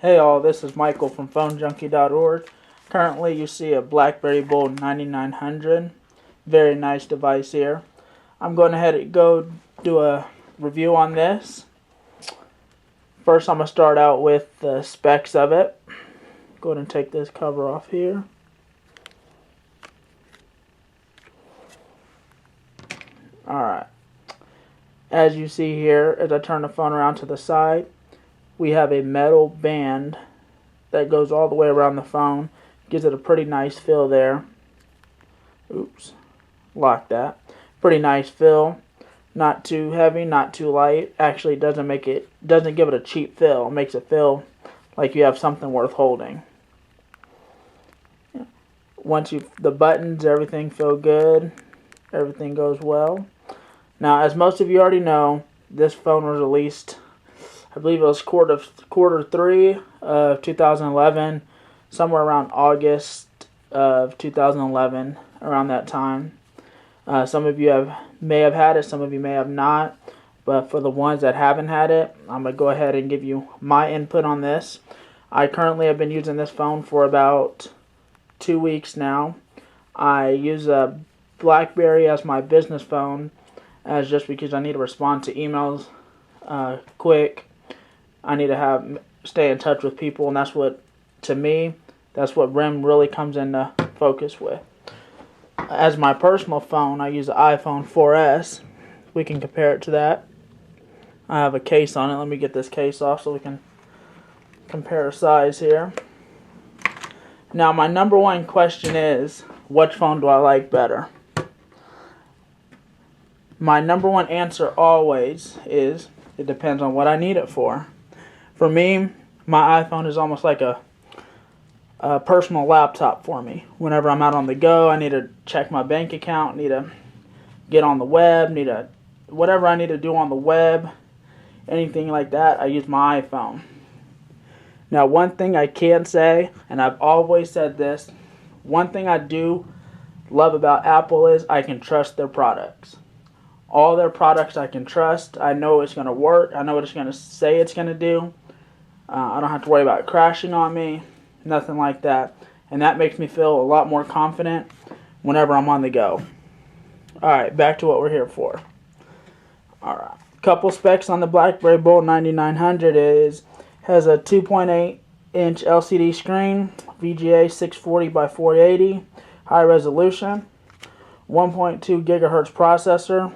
Hey all, this is Michael from PhoneJunkie.org. Currently you see a Blackberry Bold 9900. Very nice device here. I'm going ahead and go do a review on this. First I'm going to start out with the specs of it. Go ahead and take this cover off here. Alright. As you see here, as I turn the phone around to the side, we have a metal band that goes all the way around the phone. Gives it a pretty nice feel there. Oops. Lock that. Pretty nice feel. Not too heavy, not too light. Actually doesn't give it a cheap feel. It makes it feel like you have something worth holding. Once the buttons, everything feel good. Everything goes well. Now, as most of you already know, this phone was released, I believe it was quarter 3 of 2011, somewhere around August of 2011, around that time. Some of you may have had it, some of you may have not, but for the ones that haven't had it, I'm going to go ahead and give you my input on this. I currently have been using this phone for about 2 weeks now. I use a Blackberry as my business phone, as just because I need to respond to emails quick. I need to stay in touch with people, and that's what, to me, that's what REM really comes into focus with. As my personal phone, I use the iPhone 4S. We can compare it to that. I have a case on it. Let me get this case off so we can compare size here. Now, my number one question is, which phone do I like better? My number one answer always is, it depends on what I need it for. For me, my iPhone is almost like a personal laptop for me. Whenever I'm out on the go, I need to check my bank account, need to get on the web, whatever I need to do on the web, anything like that, I use my iPhone. Now, one thing I can say, and I've always said this, one thing I do love about Apple is I can trust their products. All their products I can trust. I know it's going to work. I know what it's going to say it's going to do. I don't have to worry about it crashing on me. Nothing like that. And that makes me feel a lot more confident whenever I'm on the go. Alright, back to what we're here for. Alright. Couple specs on the Blackberry Bold 9900 has a 2.8-inch LCD screen, VGA 640 by 480, high resolution, 1.2 gigahertz processor,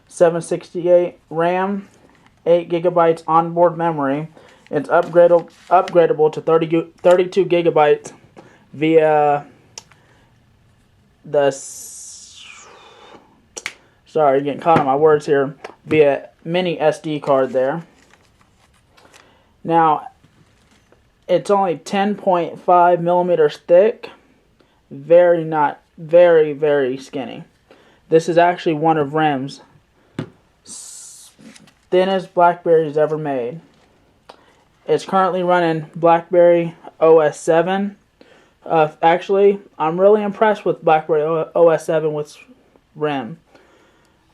768 RAM, 8 gigabytes onboard memory. It's upgradable to 32 gigabytes via the, sorry, getting caught on my words here, via mini SD card there. Now, it's only 10.5 millimeters thick, very skinny. This is actually one of REM's thinnest Blackberries ever made. It's currently running Blackberry OS 7. Actually, I'm really impressed with Blackberry OS 7 with REM.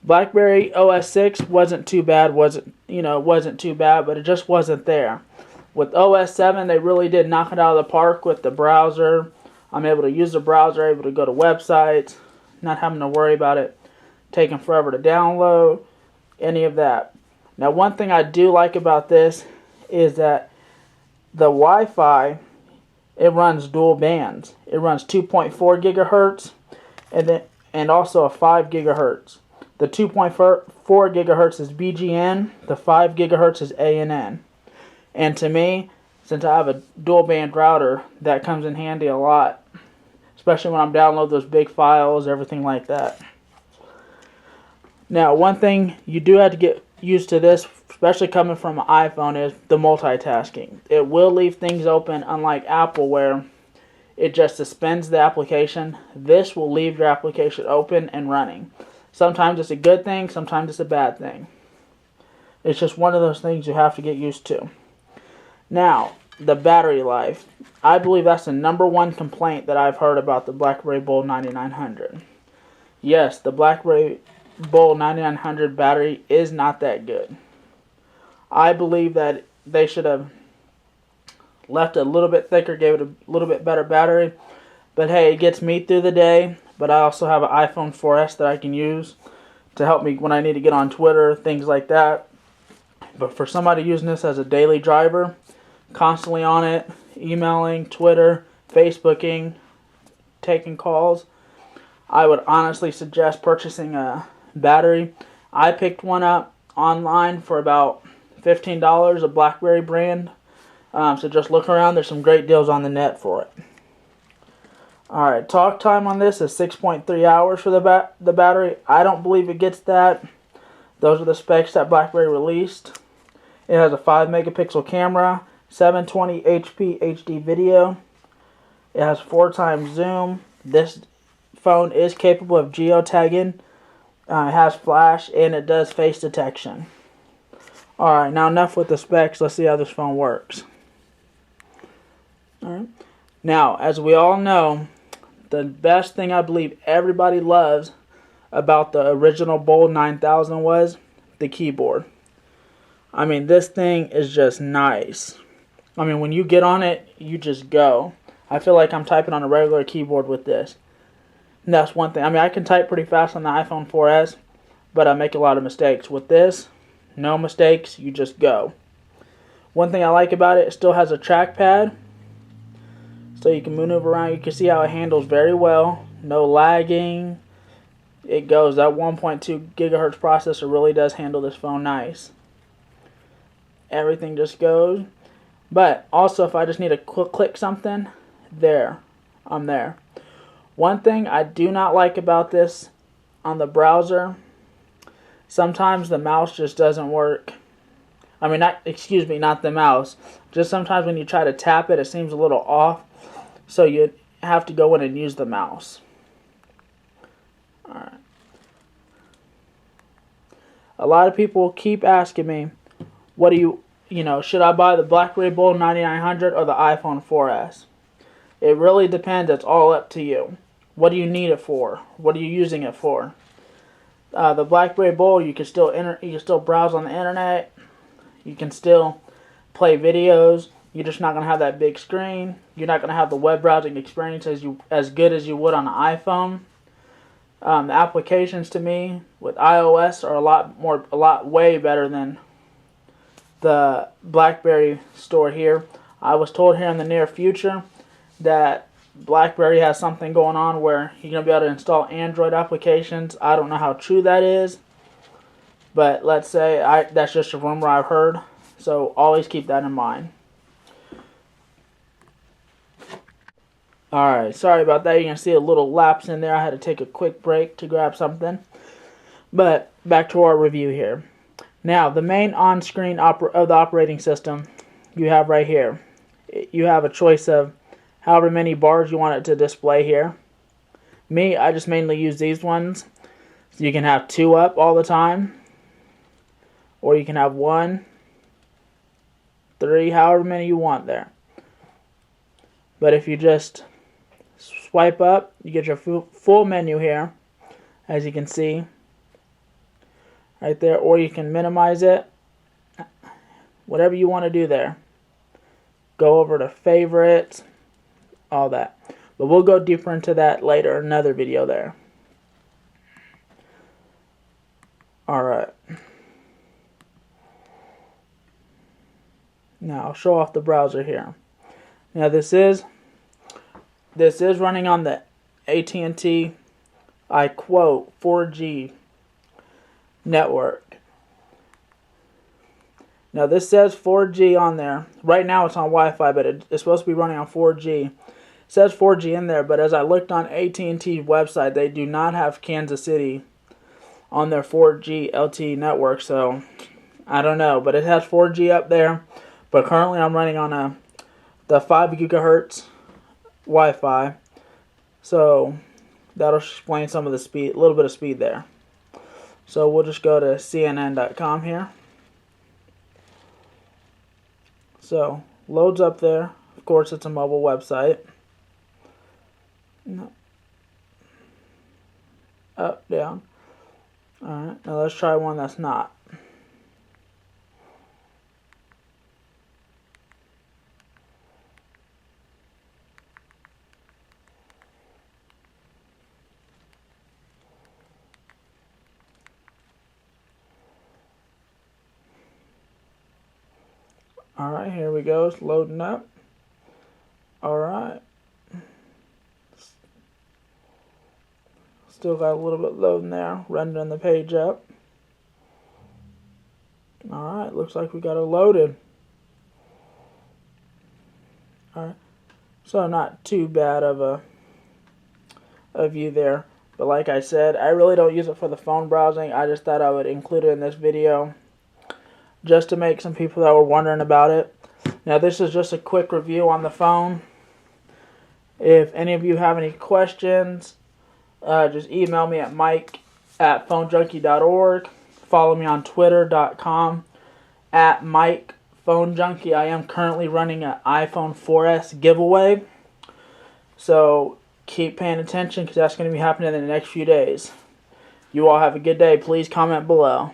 Blackberry OS 6 wasn't too bad, wasn't too bad, but it just wasn't there. With OS 7, they really did knock it out of the park with the browser. I'm able to use the browser, able to go to websites, not having to worry about it taking forever to download, any of that. Now, one thing I do like about this is that the Wi-Fi, it runs dual bands. It runs 2.4 gigahertz and also a 5 gigahertz. The 2.4 gigahertz is BGN, the 5 gigahertz is ANN. And to me, since I have a dual band router, that comes in handy a lot, especially when I'm downloading those big files, everything like that. Now, one thing you do have to get used to this, especially coming from an iPhone, is the multitasking. It will leave things open, unlike Apple where it just suspends the application. This will leave your application open and running. Sometimes it's a good thing, sometimes it's a bad thing. It's just one of those things you have to get used to. Now, the battery life. I believe that's the number one complaint that I've heard about the Blackberry Bold 9900. Yes, the Blackberry Bold 9900 battery is not that good. I believe that they should have left it a little bit thicker, gave it a little bit better battery. But hey, it gets me through the day. But I also have an iPhone 4S that I can use to help me when I need to get on Twitter, things like that. But for somebody using this as a daily driver, constantly on it, emailing, Twitter, Facebooking, taking calls, I would honestly suggest purchasing a battery. I picked one up online for about $15, a Blackberry brand. So just look around. There's some great deals on the net for it. Alright, talk time on this is 6.3 hours for the battery. I don't believe it gets that. Those are the specs that Blackberry released. It has a 5 megapixel camera, 720p HD video. It has 4 times zoom. This phone is capable of geotagging. It has flash and it does face detection. Alright, now enough with the specs. Let's see how this phone works. Alright. Now, as we all know, the best thing I believe everybody loves about the original Bold 9000 was the keyboard. I mean, this thing is just nice. I mean, when you get on it, you just go. I feel like I'm typing on a regular keyboard with this. And that's one thing. I mean, I can type pretty fast on the iPhone 4S, but I make a lot of mistakes. With this, no mistakes, you just go. One thing I like about it, it still has a trackpad, so you can maneuver around. You can see how it handles very well. No lagging. It goes. That 1.2 gigahertz processor really does handle this phone nice. Everything just goes. But also, if I just need to click something, there, I'm there. One thing I do not like about this on the browser, sometimes the mouse just doesn't work. I mean, not the mouse. Just sometimes when you try to tap it, it seems a little off. So you have to go in and use the mouse. Alright. A lot of people keep asking me, what do you should I buy the Blackberry Bold 9900 or the iPhone 4S? It really depends. It's all up to you. What do you need it for? What are you using it for? The Blackberry Bold, you can still browse on the internet. You can still play videos. You're just not going to have that big screen. You're not going to have the web browsing experience as good as you would on an iPhone. The applications to me with iOS are a lot way better than the Blackberry store here. I was told here in the near future that Blackberry has something going on where you're going to be able to install Android applications. I don't know how true that is, but let's say that's just a rumor I've heard, so always keep that in mind. Alright, sorry about that. You're going to see a little lapse in there. I had to take a quick break to grab something. But back to our review here. Now, the main on-screen of the operating system you have right here. You have a choice of however many bars you want it to display here. Me, I just mainly use these ones. So you can have 2 up all the time. Or you can have 1, 3, however many you want there. But if you just swipe up, you get your full menu here, as you can see right there, or you can minimize it, whatever you want to do there. Go over to favorites, all that, but we'll go deeper into that later, another video there. Alright, now I'll show off the browser here. Now this is running on the AT&T, I quote, 4G network. Now this says 4G on there. Right now it's on Wi-Fi, but it's supposed to be running on 4G. It says 4G in there, but as I looked on AT&T's website, they do not have Kansas City on their 4G LTE network, so I don't know. But it has 4G up there, but currently I'm running on the 5 gigahertz Wi-Fi, so that'll explain some of the speed, a little bit of speed there. So we'll just go to CNN.com here. So loads up there. Of course, it's a mobile website. No. Up, down. Alright, now let's try one that's not. Alright, here we go. It's loading up. Alright. Still got a little bit loading there. Rendering the page up. Alright, looks like we got it loaded. Alright. So not too bad of a view there. But like I said, I really don't use it for the phone browsing. I just thought I would include it in this video, just to make some people that were wondering about it. Now this is just a quick review on the phone. If any of you have any questions, just email me at mike@phonejunkie.org. Follow me on twitter.com @MikePhoneJunkie. I am currently running an iPhone 4S giveaway. So keep paying attention because that's going to be happening in the next few days. You all have a good day. Please comment below.